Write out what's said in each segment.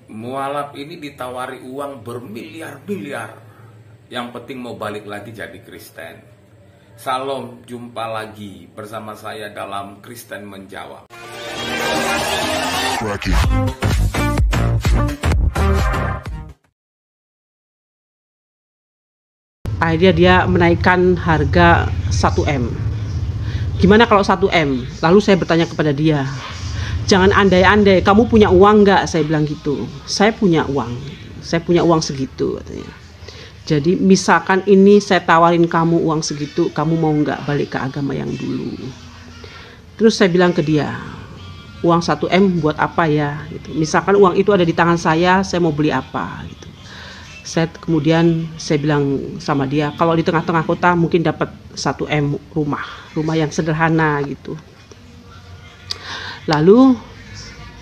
Mualaf ini ditawari uang bermiliar-miliar. Yang penting mau balik lagi jadi Kristen. Salam, jumpa lagi bersama saya dalam Kristen Menjawab. Akhirnya dia menaikkan harga 1M. Gimana kalau 1M? Lalu saya bertanya kepada dia, jangan andai-andai, kamu punya uang nggak? Saya bilang gitu. Saya punya uang segitu katanya. Jadi misalkan ini saya tawarin kamu uang segitu, kamu mau nggak balik ke agama yang dulu? Terus saya bilang ke dia, uang 1M buat apa ya? Gitu. Misalkan uang itu ada di tangan saya mau beli apa? Gitu. Kemudian saya bilang sama dia, kalau di tengah-tengah kota mungkin dapat 1M rumah yang sederhana gitu. Lalu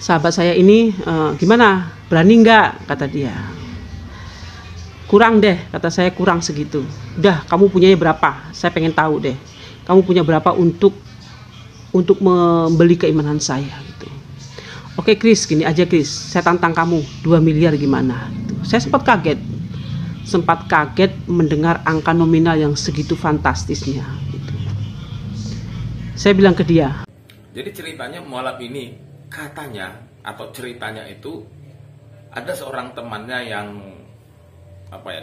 sahabat saya ini gimana, berani nggak, kata dia. Kurang deh, kata saya, kurang segitu. Udah, kamu punyanya berapa? Saya pengen tahu deh, kamu punya berapa untuk membeli keimanan saya gitu. Oke Chris, gini aja Chris, saya tantang kamu 2 miliar gimana gitu. Saya sempat kaget mendengar angka nominal yang segitu fantastisnya gitu. Saya bilang ke dia, jadi ceritanya mualaf ini katanya atau ceritanya itu ada seorang temannya yang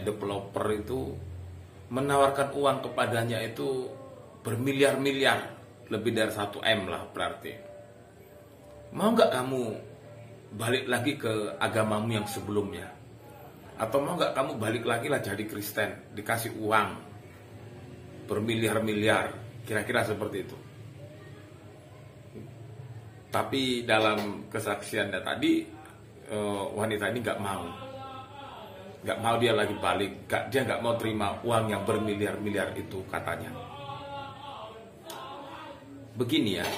developer itu menawarkan uang kepadanya itu bermiliar-miliar, lebih dari 1M lah berarti. Mau nggak kamu balik lagi ke agamamu yang sebelumnya? Atau mau nggak kamu balik lagi lah jadi Kristen, dikasih uang bermiliar-miliar, kira-kira seperti itu. Tapi dalam kesaksiannya tadi, wanita ini nggak mau dia lagi balik, dia nggak mau terima uang yang bermiliar-miliar itu katanya. Begini ya,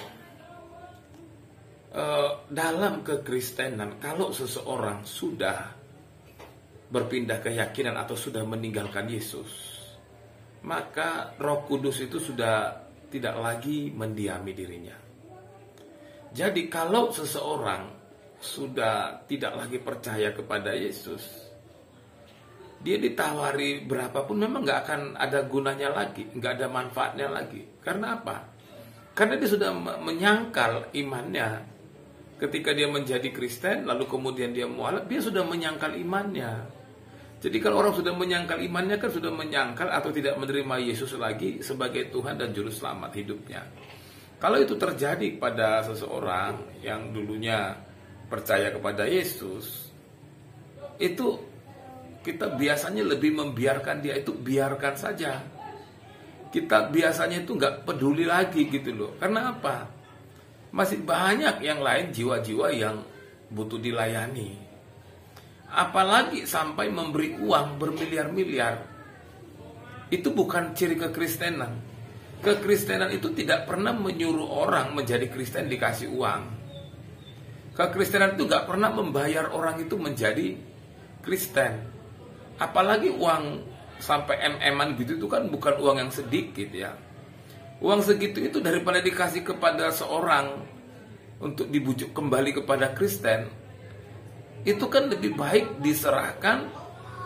dalam kekristenan, kalau seseorang sudah berpindah keyakinan atau sudah meninggalkan Yesus, maka Roh Kudus itu sudah tidak lagi mendiami dirinya. Jadi kalau seseorang sudah tidak lagi percaya kepada Yesus, dia ditawari berapapun memang nggak akan ada gunanya lagi, nggak ada manfaatnya lagi. Karena apa? Karena dia sudah menyangkal imannya. Ketika dia menjadi Kristen, lalu kemudian dia mualaf, dia sudah menyangkal imannya. Jadi kalau orang sudah menyangkal imannya, kan sudah menyangkal atau tidak menerima Yesus lagi sebagai Tuhan dan Juru Selamat hidupnya. Kalau itu terjadi pada seseorang yang dulunya percaya kepada Yesus, itu kita biasanya lebih membiarkan dia itu, biarkan saja. Kita biasanya itu nggak peduli lagi gitu loh. Karena apa? Masih banyak yang lain, jiwa-jiwa yang butuh dilayani. Apalagi sampai memberi uang bermiliar-miliar. Itu bukan ciri kekristenan. Kekristenan itu tidak pernah menyuruh orang menjadi Kristen dikasih uang. Kekristenan itu gak pernah membayar orang itu menjadi Kristen. Apalagi uang sampai MM-an gitu, itu kan bukan uang yang sedikit ya. Uang segitu itu daripada dikasih kepada seorang untuk dibujuk kembali kepada Kristen, itu kan lebih baik diserahkan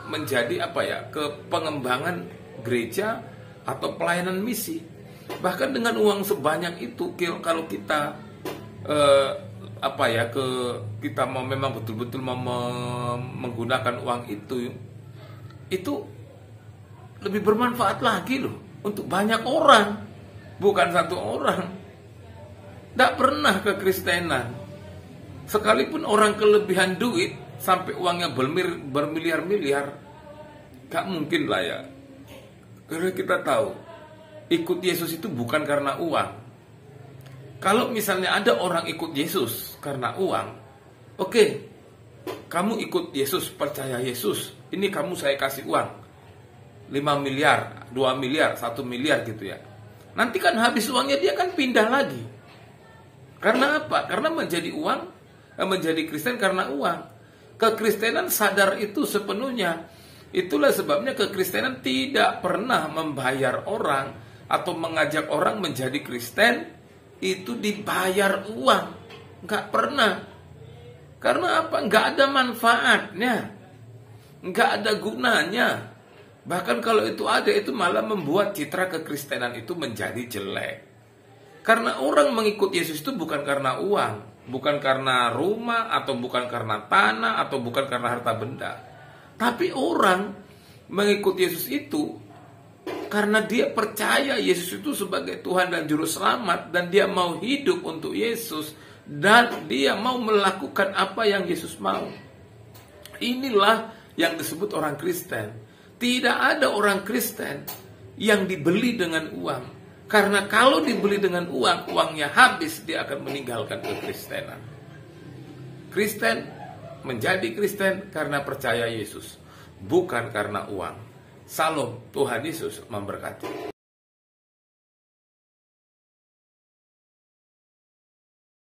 menjadi ke pengembangan gereja atau pelayanan misi. Bahkan dengan uang sebanyak itu, kalau kita kita mau memang betul-betul mau menggunakan uang itu lebih bermanfaat lagi loh untuk banyak orang, bukan satu orang. Tidak pernah kekristenan, sekalipun orang kelebihan duit sampai uangnya bermiliar-miliar, gak mungkin lah ya. Karena kita tahu ikut Yesus itu bukan karena uang. Kalau misalnya ada orang ikut Yesus karena uang, oke, kamu ikut Yesus, percaya Yesus, ini saya kasih uang 5 miliar, 2 miliar, 1 miliar gitu ya. Nanti kan habis uangnya dia kan pindah lagi. Karena apa? Karena menjadi Kristen karena uang. Kekristenan sadar itu sepenuhnya. Itulah sebabnya kekristenan tidak pernah membayar orang atau mengajak orang menjadi Kristen itu dibayar uang. Nggak pernah. Karena apa? Nggak ada manfaatnya, nggak ada gunanya. Bahkan kalau itu ada, itu malah membuat citra kekristenan itu menjadi jelek. Karena orang mengikut Yesus itu bukan karena uang, bukan karena rumah, atau bukan karena tanah, atau bukan karena harta benda. Tapi orang mengikut Yesus itu karena dia percaya Yesus itu sebagai Tuhan dan Juru Selamat, dan dia mau hidup untuk Yesus, dan dia mau melakukan apa yang Yesus mau. Inilah yang disebut orang Kristen. Tidak ada orang Kristen yang dibeli dengan uang. Karena kalau dibeli dengan uang, uangnya habis, dia akan meninggalkan kekristenan. Kristen menjadi Kristen karena percaya Yesus, bukan karena uang. Salam, Tuhan Yesus memberkati.